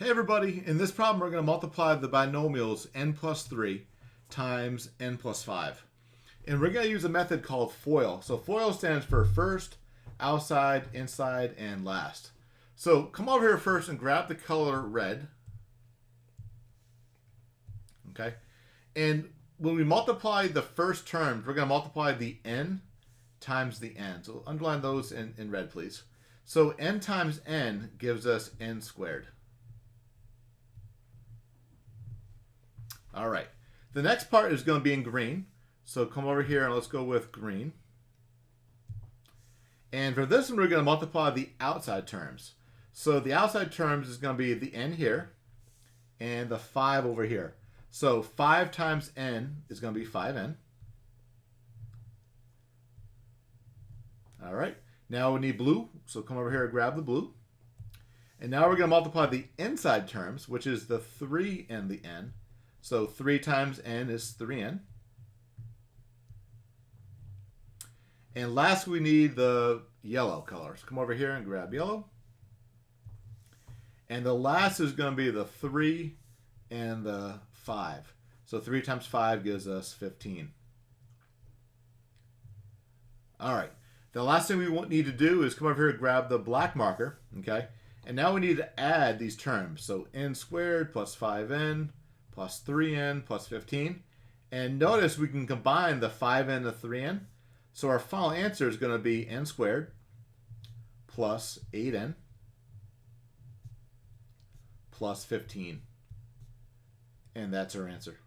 Hey everybody, in this problem we're going to multiply the binomials n plus 3 times n plus 5. And we're going to use a method called FOIL. So FOIL stands for first, outside, inside, and last. So come over here first and grab the color red. Okay. And when we multiply the first terms, we're going to multiply the n times the n. So underline those in red, please. So n times n gives us n squared. All right. The next part is going to be in green. So come over here and let's go with green. And for this one, we're going to multiply the outside terms. So the outside terms is going to be the n here and the 5 over here. So 5 times n is going to be 5n. All right. Now we need blue. So come over here and grab the blue. And now we're going to multiply the inside terms, which is the 3 and the n. So 3 times n is 3n. And last we need the yellow color. So come over here and grab yellow. And the last is going to be the 3 and the 5. So 3 times 5 gives us 15. All right. The last thing we need to do is come over here and grab the black marker. Okay. And now we need to add these terms. So n squared plus 5n plus 3n plus 15. And notice we can combine the 5n and the 3n. So our final answer is going to be n squared plus 8n plus 15. And that's our answer.